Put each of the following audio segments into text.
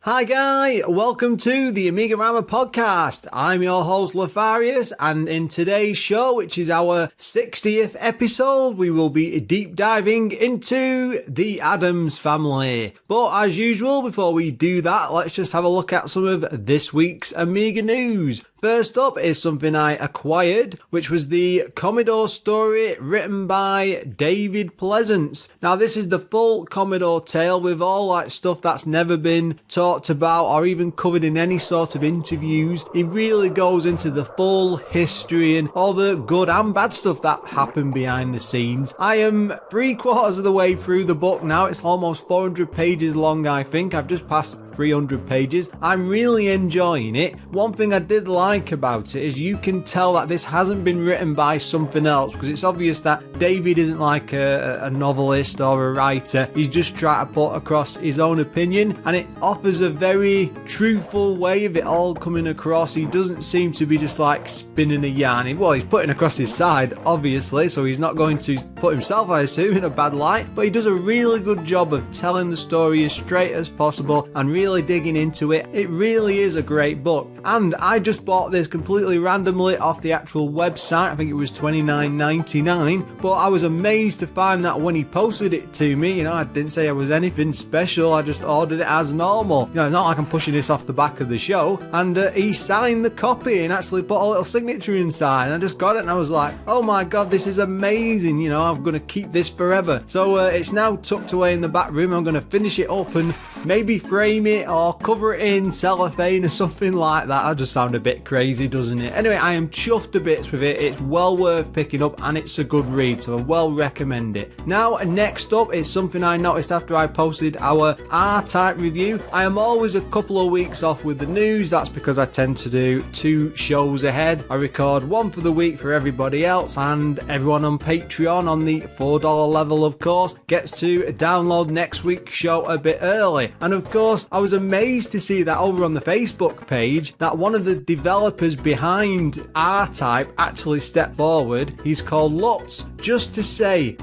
Hi guy, welcome to the AMIGArama podcast. I'm your host Lefarius, and in today's show, which is our 60th episode, we will be deep diving into the Addams family. But as usual, before we do that, let's just have a look at some of this week's Amiga news. First up is something I acquired, which was the Commodore Story written by David Pleasance. Now this is the full Commodore tale with all stuff that's never been talked about or even covered in any sort of interviews. He really goes into the full history and all the good and bad stuff that happened behind the scenes. I am 3/4 of the way through the book now. It's almost 400 pages long, I think. I've just passed 300 pages. I'm really enjoying it. One thing I did like about it is you can tell that this hasn't been written by something else, because it's obvious that David isn't like a novelist or a writer. He's just trying to put across his own opinion, and it offers a very truthful way of it all coming across. He doesn't seem to be just like spinning a yarn. Well, he's putting across his side, obviously, so he's not going to put himself, I assume, in a bad light, but he does a really good job of telling the story as straight as possible and really digging into it. It really is a great book, and I just bought this completely randomly off the actual website. I think it was $29.99, but I was amazed to find that when he posted it to me, I didn't say I was anything special. I just ordered it as normal. It's not like I'm pushing this off the back of the show, and he signed the copy and actually put a little signature inside, and I just got it and I was like, oh my god, this is amazing. I'm going to keep this forever. So it's now tucked away in the back room. I'm going to finish it up and maybe frame it or cover it in cellophane or something like that. That just sound a bit crazy, doesn't it? Anyway, I am chuffed to bits with it. It's well worth picking up and it's a good read, so I well recommend it. Now, next up is something I noticed after I posted our R-Type review. I am always a couple of weeks off with the news. That's because I tend to do 2 shows ahead. I record one for the week for everybody else, and everyone on Patreon on the $4 level, of course, gets to download next week's show a bit early. And of course, I was amazed to see that over on the Facebook page that one of the developers behind R-Type actually stepped forward. He's called Lutz, just to say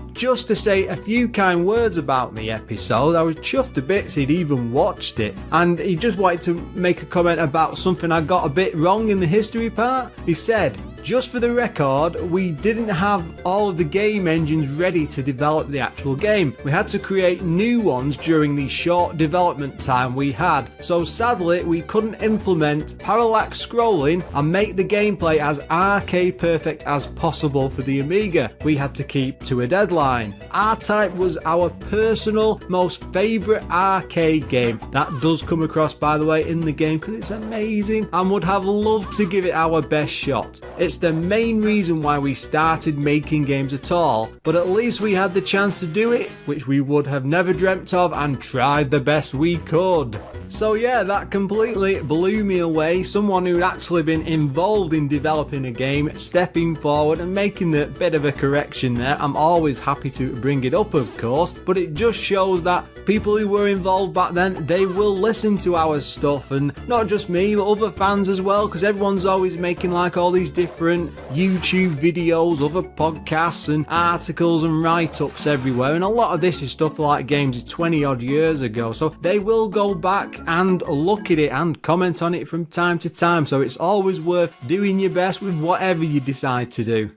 a few kind words about the episode. I was chuffed to bits he'd even watched it, and he just wanted to make a comment about something I got a bit wrong in the history part. He said, just for the record, we didn't have all of the game engines ready to develop the actual game. We had to create new ones during the short development time we had. So sadly, we couldn't implement parallax scrolling and make the gameplay as arcade perfect as possible for the Amiga. We had to keep to a deadline. R-Type was our personal most favourite arcade game. That does come across, by the way, in the game, because it's amazing, and would have loved to give it our best shot. It's the main reason why we started making games at all, but at least we had the chance to do it, which we would have never dreamt of, and tried the best we could. So yeah, that completely blew me away. Someone who'd actually been involved in developing a game, stepping forward and making a bit of a correction there. I'm always happy to bring it up, of course, but it just shows that people who were involved back then, they will listen to our stuff, and not just me, but other fans as well, because everyone's always making like all these different YouTube videos, other podcasts and articles and write-ups everywhere, and a lot of this is stuff like games 20 odd years ago, so they will go back and look at it and comment on it from time to time, so it's always worth doing your best with whatever you decide to do.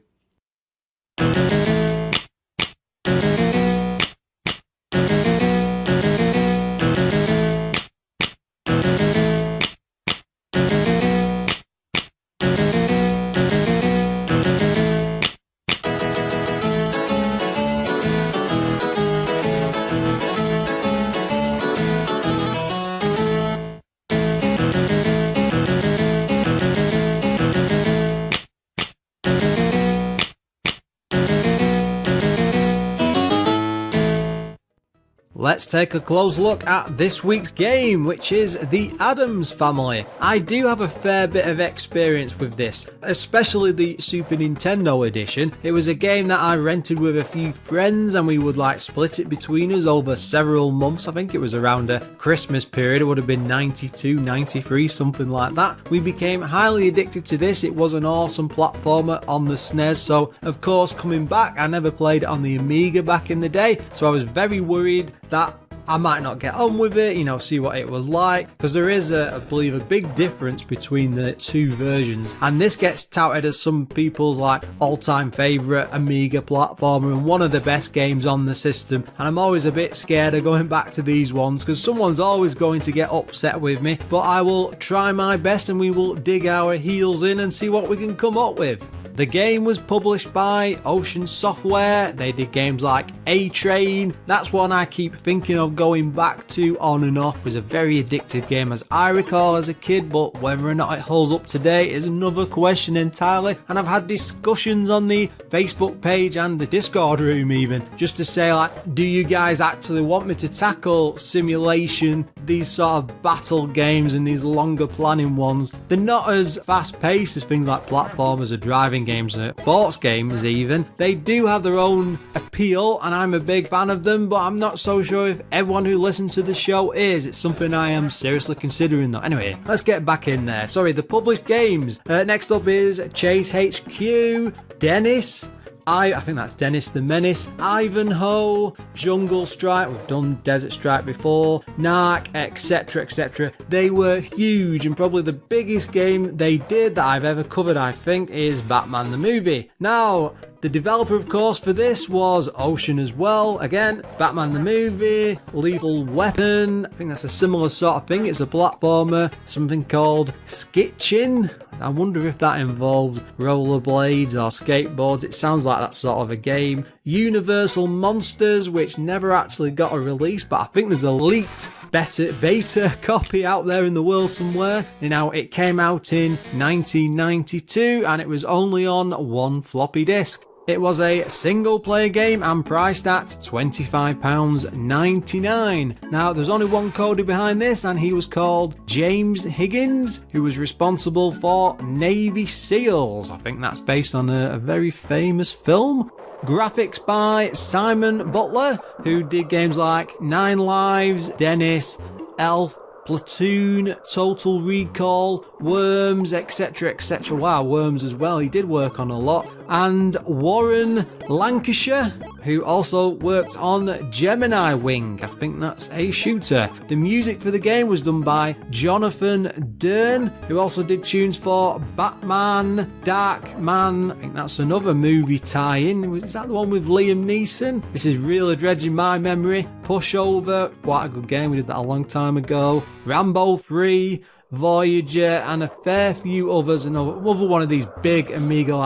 let's take a close look at this week's game, which is the Addams family. I do have a fair bit of experience with this, especially the Super Nintendo edition. It was a game that I rented with a few friends and we would like split it between us over several months. I think it was around a Christmas period. It would have been 92, 93, something like that. We became highly addicted to this. It was an awesome platformer on the SNES, so of course coming back, I never played it on the Amiga back in the day, so I was very worried that I might not get on with it, see what it was like, because there is, I believe, a big difference between the two versions, and this gets touted as some people's like all-time favourite Amiga platformer and one of the best games on the system, and I'm always a bit scared of going back to these ones because someone's always going to get upset with me, but I will try my best and we will dig our heels in and see what we can come up with. The game was published by Ocean Software. They did games like A-Train. That's one I keep thinking of going back to on and off. It was a very addictive game as I recall as a kid, but whether or not it holds up today is another question entirely. And I've had discussions on the Facebook page and the Discord room even, just to say like, do you guys actually want me to tackle simulation, these sort of battle games and these longer planning ones? They're not as fast paced as things like platformers or driving games and sports games even. They do have their own appeal and I'm a big fan of them, but I'm not so sure if everyone who listens to the show is. It's something I am seriously considering though. Anyway, let's get back in there. Sorry, the published games. Next up is Chase HQ, Dennis, I think that's Dennis the Menace, Ivanhoe, Jungle Strike, we've done Desert Strike before, Narc, etc, etc. They were huge, and probably the biggest game they did that I've ever covered, I think, is Batman the Movie. Now, the developer, of course, for this was Ocean as well. Again, Batman the Movie, Lethal Weapon, I think that's a similar sort of thing. It's a platformer, something called Skitchin. I wonder if that involves rollerblades or skateboards. It sounds like that sort of a game. Universal Monsters, which never actually got a release, but I think there's a leaked beta copy out there in the world somewhere. It came out in 1992 and it was only on one floppy disk. It was a single player game and priced at £25.99. Now, there's only one coder behind this, and he was called James Higgins, who was responsible for Navy SEALs. I think that's based on a very famous film. Graphics by Simon Butler, who did games like Nine Lives, Dennis, Elf, Platoon, Total Recall, Worms, etc, etc. Wow, Worms as well, he did work on a lot. And Warren Lancashire, who also worked on Gemini Wing. I think that's a shooter. The music for the game was done by Jonathan Dern, who also did tunes for Batman, Darkman. I think that's another movie tie-in. Is that the one with Liam Neeson? This is really dredging my memory. Pushover, quite a good game. We did that a long time ago. Rambo 3, Voyager, and a fair few others. Another one of these big Amiga,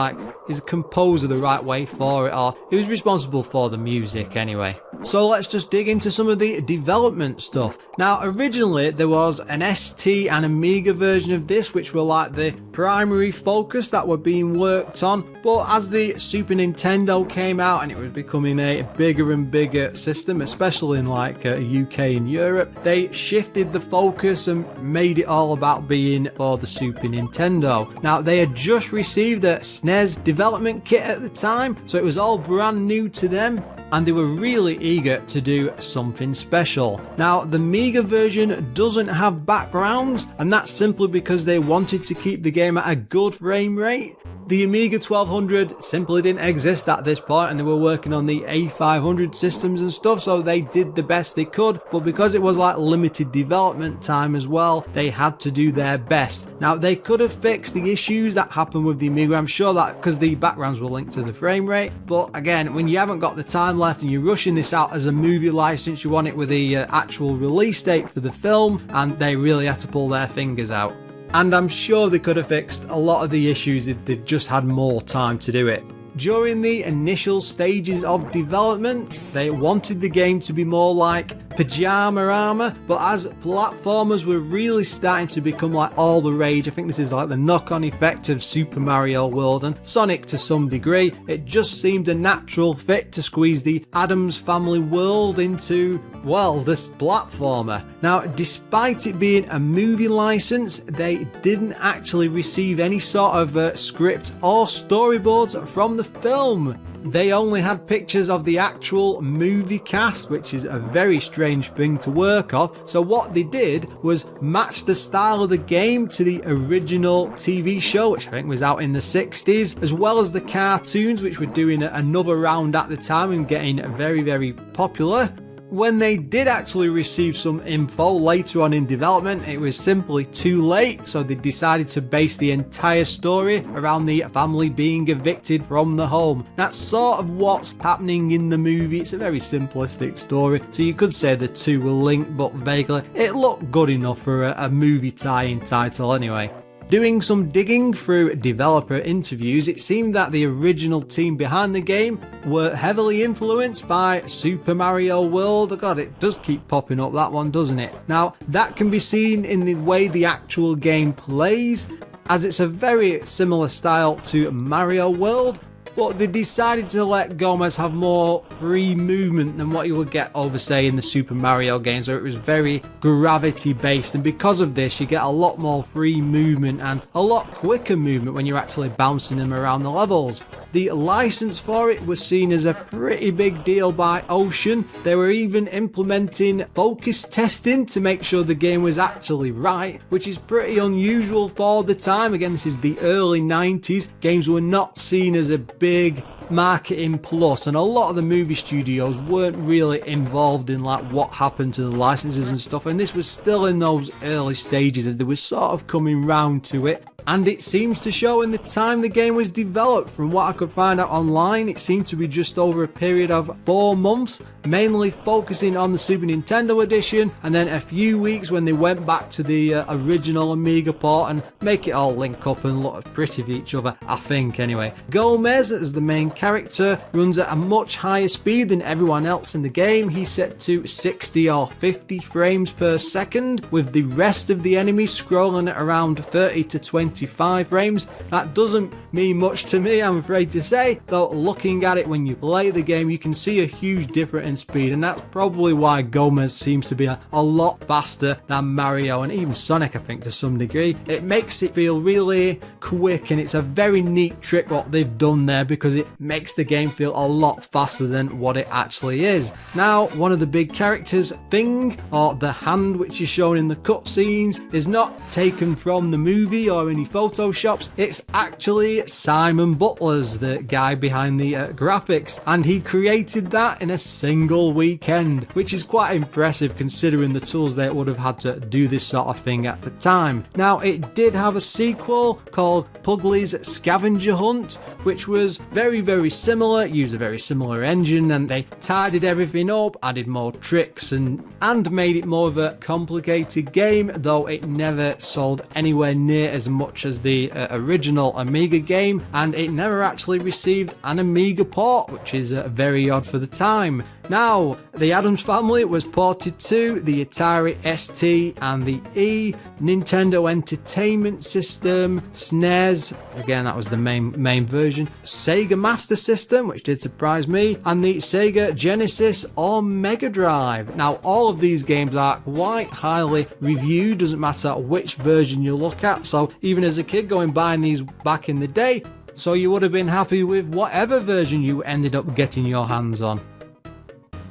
is a composer the right way for it, or he was responsible for the music anyway. So let's just dig into some of the development stuff. Now, originally there was an ST and Amiga version of this, which were like the primary focus that were being worked on, but as the Super Nintendo came out and it was becoming a bigger and bigger system, especially in UK and Europe, they shifted the focus and made it all about being for the Super Nintendo. Now, they had just received a SNES development kit at the time, so it was all brand new to them, and they were really eager to do something special. Now, the Amiga version doesn't have backgrounds, and that's simply because they wanted to keep the game at a good frame rate. The Amiga 1200 simply didn't exist at this point, and they were working on the A500 systems and stuff, so they did the best they could, but because it was limited development time as well, they had to do their best. Now, they could have fixed the issues that happened with the Amiga, I'm sure, that because the backgrounds were linked to the frame rate, but again, when you haven't got the time left and you're rushing this out as a movie license, you want it with the actual release date for the film, and they really had to pull their fingers out. And I'm sure they could have fixed a lot of the issues if they've just had more time to do it. During the initial stages of development, they wanted the game to be more like AMIGArama, but as platformers were really starting to become like all the rage, I think this is like the knock-on effect of Super Mario World and Sonic to some degree, it just seemed a natural fit to squeeze the Addams Family world into, well, this platformer. Now, despite it being a movie license, they didn't actually receive any sort of script or storyboards from the film. They only had pictures of the actual movie cast, which is a very strange thing to work off. So what they did was match the style of the game to the original TV show, which I think was out in the 60s, as well as the cartoons, which were doing another round at the time and getting very, very popular. When they did actually receive some info later on in development, it was simply too late, so they decided to base the entire story around the family being evicted from the home. That's sort of what's happening in the movie. It's a very simplistic story, so you could say the two were linked, but vaguely. It looked good enough for a movie tie-in title anyway. Doing some digging through developer interviews, it seemed that the original team behind the game were heavily influenced by Super Mario World. God, it does keep popping up, that one, doesn't it? Now, that can be seen in the way the actual game plays, as it's a very similar style to Mario World, but they decided to let Gomez have more free movement than what you would get over, say, in the Super Mario games, where it was very gravity based, and because of this you get a lot more free movement and a lot quicker movement when you're actually bouncing them around the levels. The license for it was seen as a pretty big deal by Ocean. They were even implementing focus testing to make sure the game was actually right, which is pretty unusual for the time. Again, this is the early 90s. Games were not seen as a big marketing plus, and a lot of the movie studios weren't really involved in like what happened to the licenses and stuff, and this was still in those early stages as they were sort of coming round to it. And it seems to show in the time the game was developed. From what I could find out online, it seemed to be just over a period of 4 months, mainly focusing on the Super Nintendo edition, and then a few weeks when they went back to the original Amiga port and make it all link up and look pretty for each other, I think anyway. Gomez, as the main character, runs at a much higher speed than everyone else in the game. He's set to 60 or 50 frames per second, with the rest of the enemies scrolling at around 30 to 25 frames. That doesn't mean much to me, I'm afraid to say, though looking at it when you play the game you can see a huge difference in speed, and that's probably why Gomez seems to be a lot faster than Mario and even Sonic, I think, to some degree. It makes it feel really quick, and it's a very neat trick what they've done there, because it makes the game feel a lot faster than what it actually is. Now, one of the big characters, Thing, or the hand which is shown in the cutscenes, is not taken from the movie or any photoshops. It's actually Simon Butler's, the guy behind the graphics, and he created that in a single weekend, which is quite impressive considering the tools they would have had to do this sort of thing at the time. Now, it did have a sequel called Pugly's Scavenger Hunt, which was very similar, used a very similar engine, and they tidied everything up, added more tricks and made it more of a complicated game, though it never sold anywhere near as much as the original Amiga game, and it never actually received an Amiga port, which is very odd for the time. Now, the Addams Family was ported to the Atari ST and the E, Nintendo Entertainment System, SNES, again that was the main version, Sega Master System, which did surprise me, and the Sega Genesis or Mega Drive. Now, all of these games are quite highly reviewed, doesn't matter which version you look at, so even as a kid going buying these back in the day, so you would have been happy with whatever version you ended up getting your hands on.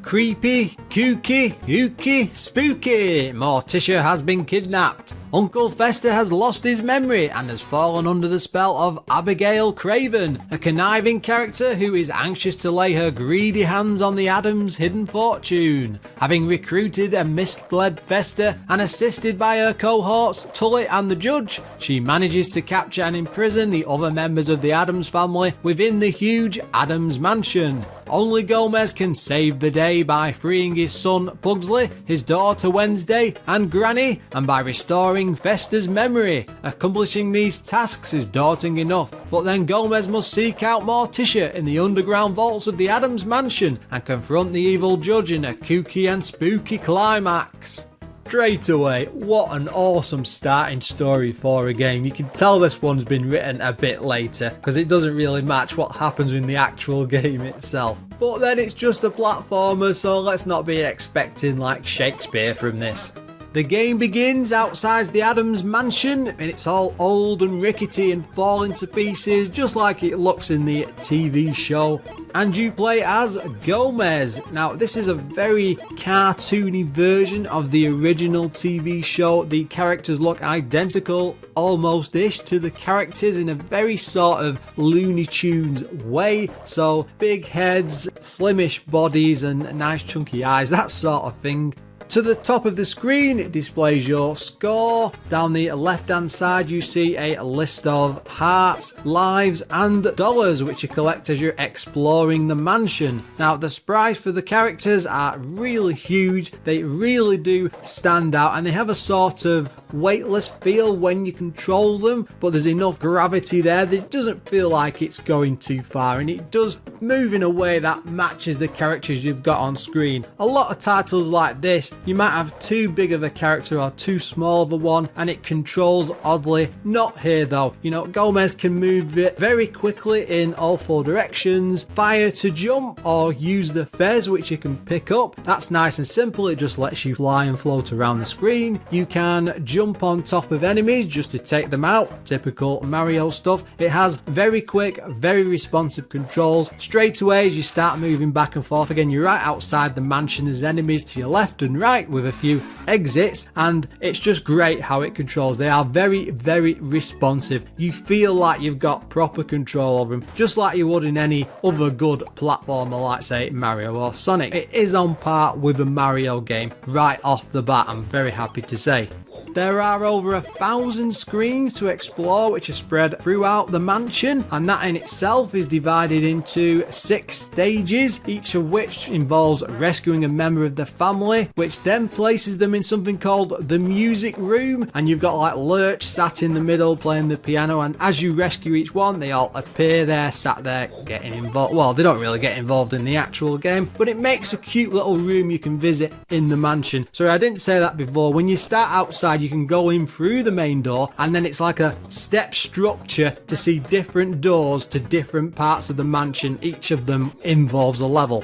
Creepy, kooky, ooky, spooky. Morticia has been kidnapped. Uncle Fester has lost his memory and has fallen under the spell of Abigail Craven, a conniving character who is anxious to lay her greedy hands on the Addams' hidden fortune. Having recruited a misled Fester and assisted by her cohorts Tully and the Judge, she manages to capture and imprison the other members of the Addams family within the huge Addams mansion. only Gomez can save the day by freeing his son Pugsley, his daughter Wednesday, and Granny, and by restoring Festa's memory. Accomplishing these tasks is daunting enough, but then Gomez must seek out Morticia in the underground vaults of the Addams mansion and confront the evil judge in a kooky and spooky climax. Straight away, what an awesome starting story for a game. You can tell this one's been written a bit later because it doesn't really match what happens in the actual game itself. But then it's just a platformer, so let's not be expecting like Shakespeare from this. The game begins outside the Addams mansion, and it's all old and rickety and falling to pieces, just like it looks in the TV show. And you play as Gomez. Now, this is a very cartoony version of the original TV show. The characters look identical, almost-ish, to the characters in a very sort of Looney Tunes way. So, big heads, slimmish bodies, and nice chunky eyes, that sort of thing. To the top of the screen, it displays your score. Down the left-hand side, you see a list of hearts, lives, and dollars, which you collect as you're exploring the mansion. Now, the sprites for the characters are really huge. They really do stand out, and they have a sort of weightless feel when you control them, but there's enough gravity there that it doesn't feel like it's going too far, and it does move in a way that matches the characters you've got on screen. A lot of titles like this, you might have too big of a character or too small of a one, and it controls oddly. Not here though. You know, Gomez can move very quickly in all four directions, fire to jump, or use the fez, which you can pick up. That's nice and simple. It just lets you fly and float around the screen. You can jump on top of enemies just to take them out. Typical Mario stuff. It has very quick, very responsive controls. Straight away as you start moving back and forth again, you're right outside the mansion. There's enemies to your left and right with a few exits, and it's just great how it controls. They are very, very responsive. You feel like you've got proper control over them, just like you would in any other good platformer like, say, Mario or Sonic. It is on par with a Mario game right off the bat, I'm very happy to say. There are over 1,000 screens to explore, which are spread throughout the mansion, and that in itself is divided into 6 stages, each of which involves rescuing a member of the family, which then places them in something called the music room, and you've got like Lurch sat in the middle playing the piano, and as you rescue each one, they all appear there, sat there, getting involved. Well, they don't really get involved in the actual game, but it makes a cute little room you can visit in the mansion. Sorry, I didn't say that before. When you start outside, you can go in through the main door, and then it's like a step structure to see different doors to different parts of the mansion. Each of them involves a level.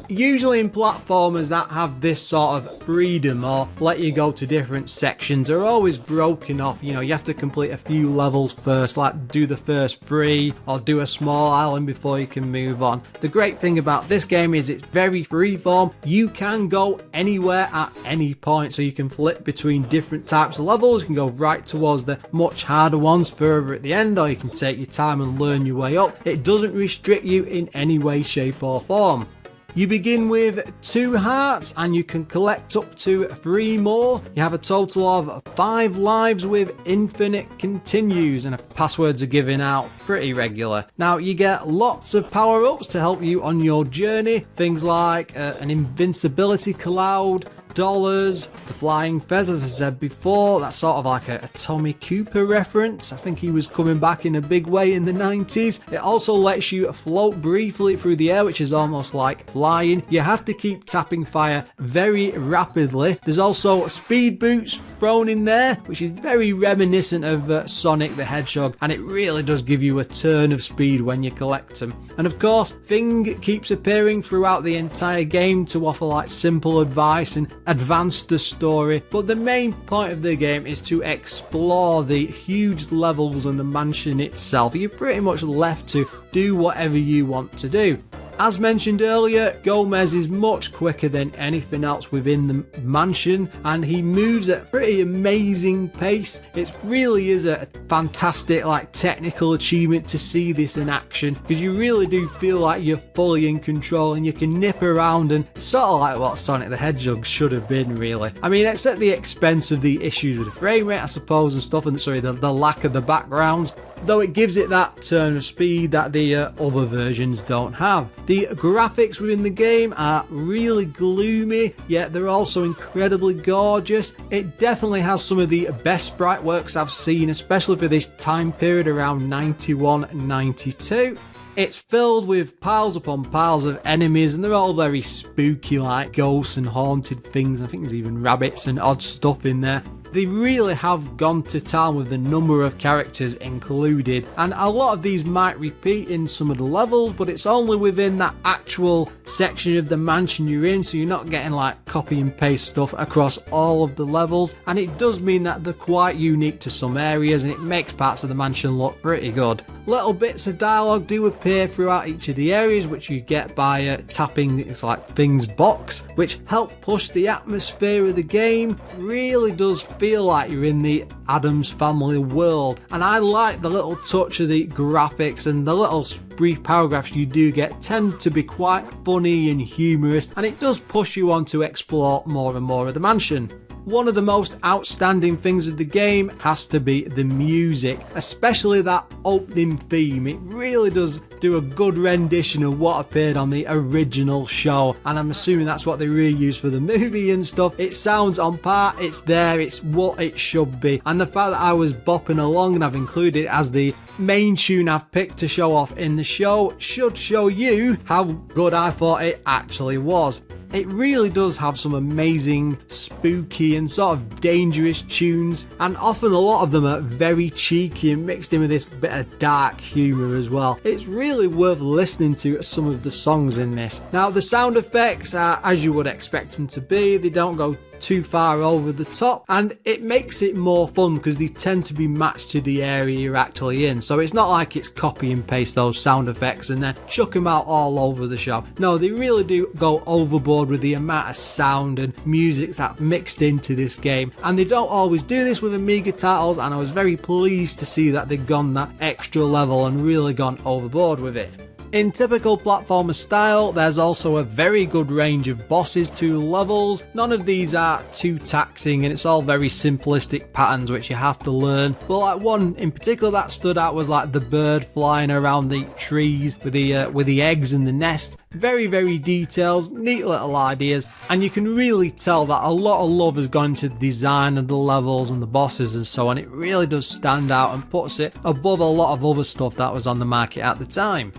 Usually in platformers that have this sort of freedom or let you go to different sections are always broken off. You know, you have to complete a few levels first, like do the first 3 or do a small island before you can move on. The great thing about this game is it's very freeform. You can go anywhere at any point, so you can flip between different types of levels. You can go right towards the much harder ones further at the end, or you can take your time and learn your way up. It doesn't restrict you in any way, shape or form. You begin with 2 hearts and you can collect up to 3 more. You have a total of 5 lives with infinite continues, and passwords are given out pretty regular. Now you get lots of power-ups to help you on your journey. Things like an invincibility cloud, dollars, the flying fez, as I said before. That's sort of like a Tommy Cooper reference. I think he was coming back in a big way in the 90s. It also lets you float briefly through the air, which is almost like flying. You have to keep tapping fire very rapidly. There's also speed boots thrown in there, which is very reminiscent of Sonic the Hedgehog, and it really does give you a turn of speed when you collect them. And of course, Thing keeps appearing throughout the entire game to offer like simple advice and advance the story, but the main point of the game is to explore the huge levels and the mansion itself. You're pretty much left to do whatever you want to do. As mentioned earlier, Gomez is much quicker than anything else within the mansion, and he moves at a pretty amazing pace. It really is a fantastic technical achievement to see this in action, because you really do feel like you're fully in control and you can nip around, and sort of like what Sonic the Hedgehog should have been, really. I mean, it's at the expense of the issues with the frame rate, I suppose, and stuff, and sorry, the lack of the backgrounds. though it gives it that turn of speed that the other versions don't have. The graphics within the game are really gloomy, yet they're also incredibly gorgeous. It definitely has some of the best sprite works I've seen, especially for this time period around 91 and 92. It's filled with piles upon piles of enemies, and they're all very spooky, like ghosts and haunted things. I think there's even rabbits and odd stuff in there. They really have gone to town with the number of characters included, and a lot of these might repeat in some of the levels, but it's only within that actual section of the mansion you're in, so you're not getting like copy and paste stuff across all of the levels, and it does mean that they're quite unique to some areas, and it makes parts of the mansion look pretty good. Little bits of dialogue do appear throughout each of the areas, which you get by tapping it's like things box, which help push the atmosphere of the game. Really does feel like you're in the Addams family world, and I like the little touch of the graphics, and the little brief paragraphs you do get tend to be quite funny and humorous, and it does push you on to explore more and more of the mansion. One of the most outstanding things of the game has to be the music, especially that opening theme. It really does do a good rendition of what appeared on the original show, and I'm assuming that's what they reused for the movie and stuff. It sounds on par, it's there, it's what it should be, and the fact that I was bopping along and I've included it as the main tune I've picked to show off in the show should show you how good I thought it actually was. It really does have some amazing, spooky and sort of dangerous tunes, and often a lot of them are very cheeky and mixed in with this bit of dark humour as well. It's really worth listening to some of the songs in this. Now, the sound effects are as you would expect them to be. They don't go too far over the top, and it makes it more fun because they tend to be matched to the area you're actually in, so it's not like it's copy and paste those sound effects and then chuck them out all over the show. No, they really do go overboard with the amount of sound and music that's mixed into this game, and they don't always do this with Amiga titles, and I was very pleased to see that they've gone that extra level and really gone overboard with it. In typical platformer style, there's also a very good range of bosses to levels. None of these are too taxing, and it's all very simplistic patterns which you have to learn. But like one in particular that stood out was like the bird flying around the trees with the eggs in the nest. Very, very detailed, neat little ideas, and you can really tell that a lot of love has gone into the design of the levels and the bosses and so on. It really does stand out and puts it above a lot of other stuff that was on the market at the time.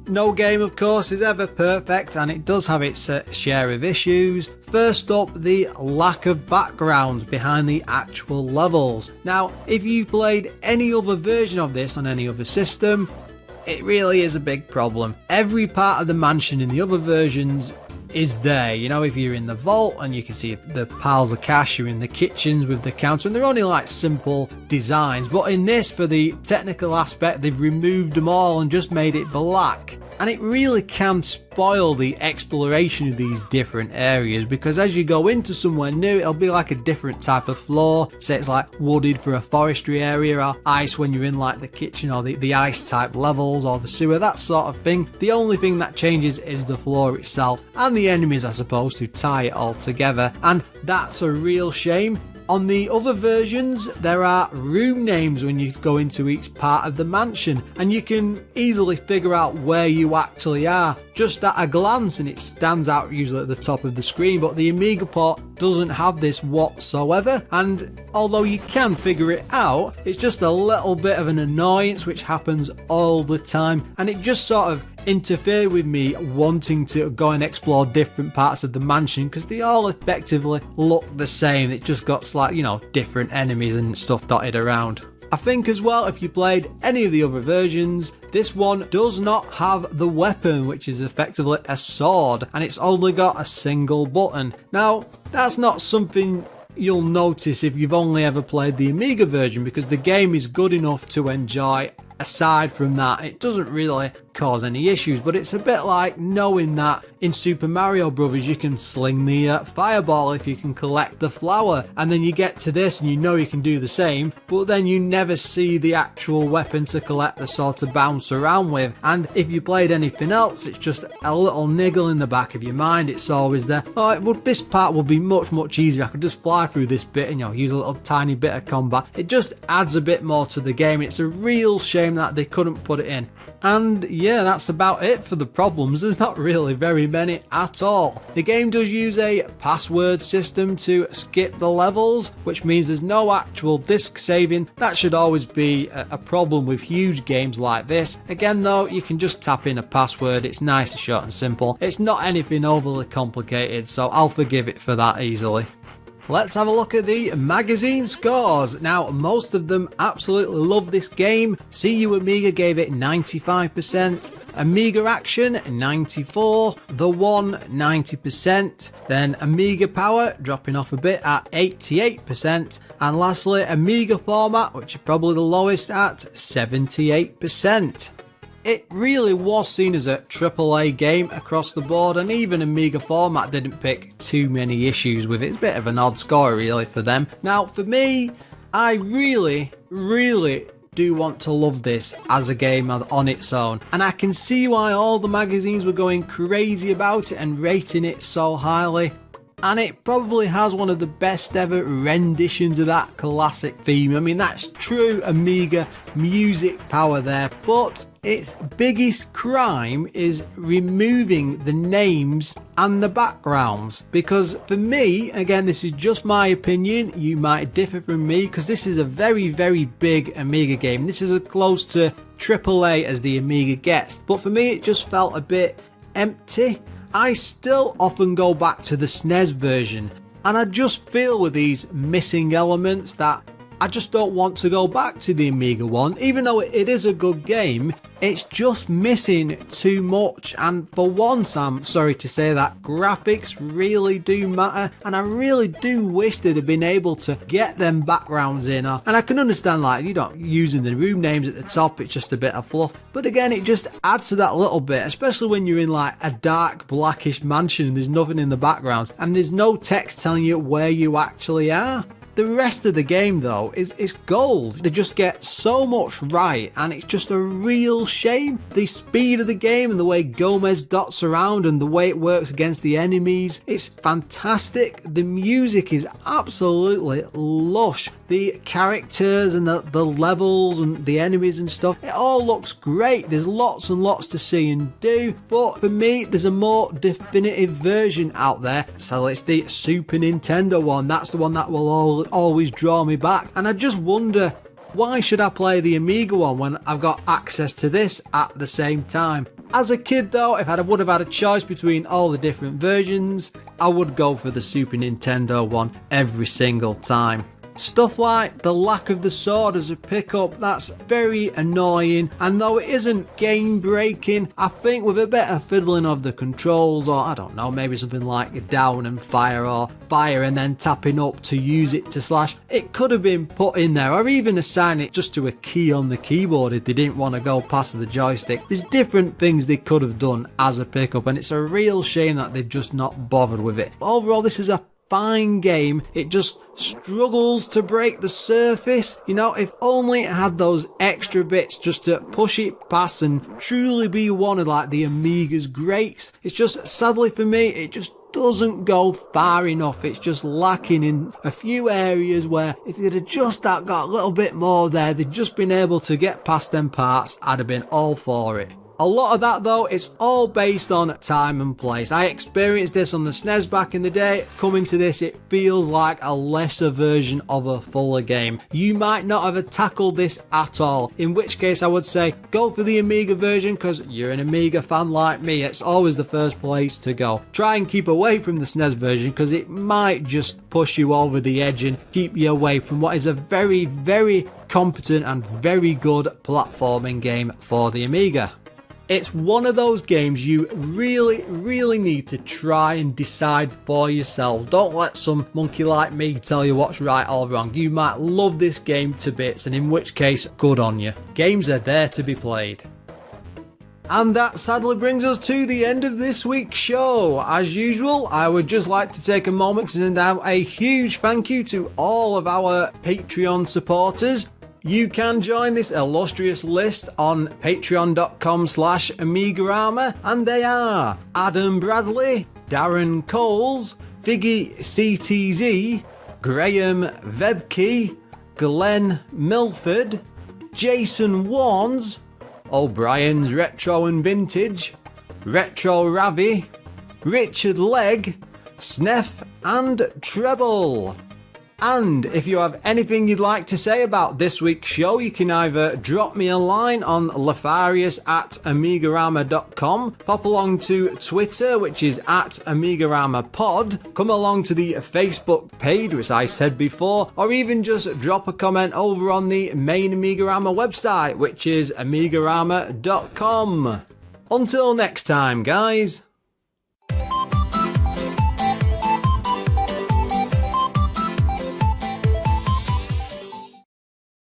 No game, of course, is ever perfect, and it does have its share of issues. First up, the lack of backgrounds behind the actual levels. Now, if you played any other version of this on any other system, it really is a big problem. Every part of the mansion in the other versions is there. You know, if you're in the vault and you can see the piles of cash, you're in the kitchens with the counter, and they're only like simple designs, but in this, for the technical aspect, they've removed them all and just made it black. And it really can spoil the exploration of these different areas, because as you go into somewhere new, it'll be like a different type of floor. Say it's like wooded for a forestry area, or ice when you're in like the kitchen, or the ice type levels, or the sewer, that sort of thing. The only thing that changes is the floor itself and the enemies, I suppose, to tie it all together, and that's a real shame. On the other versions, there are room names when you go into each part of the mansion, and you can easily figure out where you actually are just at a glance, and it stands out usually at the top of the screen. But the Amiga port doesn't have this whatsoever, and although you can figure it out, it's just a little bit of an annoyance which happens all the time, and it just sort of interfere with me wanting to go and explore different parts of the mansion, because they all effectively look the same. It just got like, you know, different enemies and stuff dotted around. I think as well, if you played any of the other versions, this one does not have the weapon, which is effectively a sword, and it's only got a single button. Now, that's not something you'll notice if you've only ever played the Amiga version, because the game is good enough to enjoy. Aside from that, it doesn't really cause any issues, but it's a bit like knowing that in Super Mario Brothers you can sling the fireball if you can collect the flower, and then you get to this and you know you can do the same, but then you never see the actual weapon to collect the sword to bounce around with. And if you played anything else, it's just a little niggle in the back of your mind. It's always there, oh, this part would be much easier, I could just fly through this bit and use a little tiny bit of combat. It just adds a bit more to the game. It's a real shame that they couldn't put it in. And yeah, that's about it for the problems. There's not really very many at all. The game does use a password system to skip the levels, which means there's no actual disc saving. That should always be a problem with huge games like this. Again though, you can just tap in a password. It's nice, short and simple. It's not anything overly complicated, so I'll forgive it for that easily. Let's have a look at the magazine scores. Now, most of them absolutely love this game. CU Amiga gave it 95%, Amiga Action 94%, The One 90%, then Amiga Power dropping off a bit at 88%, and lastly Amiga Format, which is probably the lowest, at 78%. It really was seen as a AAA game across the board, and even Amiga Format didn't pick too many issues with it. It's a bit of an odd score really for them. Now for me, I really do want to love this as a game on its own, and I can see why all the magazines were going crazy about it and rating it so highly. And it probably has one of the best ever renditions of that classic theme. I mean, that's true Amiga music power there, but its biggest crime is removing the names and the backgrounds. Because for me, again, this is just my opinion, you might differ from me, because this is a very big Amiga game. This is as close to AAA as the Amiga gets, but for me it just felt a bit empty. I still often go back to the SNES version, and I just feel with these missing elements that I just don't want to go back to the Amiga one. Even though it is a good game, it's just missing too much. And for once, I'm sorry to say that, graphics really do matter, and I really do wish they'd have been able to get them backgrounds in. And I can understand, like, you don't using the room names at the top, it's just a bit of fluff, but again, it just adds to that little bit, especially when you're in like a dark blackish mansion and there's nothing in the background and there's no text telling you where you actually are. The rest of the game though is gold. They just get so much right, and it's just a real shame. The speed of the game and the way Gomez dots around and the way it works against the enemies, it's fantastic. The music is absolutely lush. The characters and the levels and the enemies and stuff, it all looks great. There's lots and lots to see and do, but for me there's a more definitive version out there, so it's the Super Nintendo one. That's the one that will always draw me back, and I just wonder, why should I play the Amiga one when I've got access to this at the same time? As a kid though, if I would have had a choice between all the different versions, I would go for the Super Nintendo one every single time. Stuff like the lack of the sword as a pickup, that's very annoying, and though it isn't game breaking, I think with a bit of fiddling of the controls, or I don't know, maybe something like down and fire, or fire and then tapping up to use it to slash, it could have been put in there, or even assign it just to a key on the keyboard if they didn't want to go past the joystick. There's different things they could have done as a pickup, and it's a real shame that they've just not bothered with it. Overall, this is a fine game. It just struggles to break the surface. You know, if only it had those extra bits just to push it past and truly be one of like the Amiga's greats. It's just, sadly for me, it just doesn't go far enough. It's just lacking in a few areas where if they'd have just got a little bit more there, they'd just been able to get past them parts, I'd have been all for it. A lot of that though, it's all based on time and place. I experienced this on the SNES back in the day. Coming to this, it feels like a lesser version of a fuller game. You might not have tackled this at all, in which case I would say go for the Amiga version because you're an Amiga fan like me. It's always the first place to go. Try and keep away from the SNES version because it might just push you over the edge and keep you away from what is a very competent and very good platforming game for the Amiga. It's one of those games you really need to try and decide for yourself. Don't let some monkey like me tell you what's right or wrong. You might love this game to bits, and in which case, good on you. Games are there to be played. And that sadly brings us to the end of this week's show. As usual, I would just like to take a moment to send out a huge thank you to all of our Patreon supporters. You can join this illustrious list on patreon.com/AMIGArama, and they are Adam Bradley, Darren Coles, Figgy CTZ, Graham Vebke, Glenn Milford, Jason Warnes, O'Brien's Retro and Vintage, Retro Ravi, Richard Legg, Sneff and Treble. And if you have anything you'd like to say about this week's show, you can either drop me a line on lefarius@amigarama.com, pop along to Twitter, which is @AmigaRamaPod, come along to the Facebook page, which I said before, or even just drop a comment over on the main AMIGArama website, which is amigarama.com. Until next time, guys.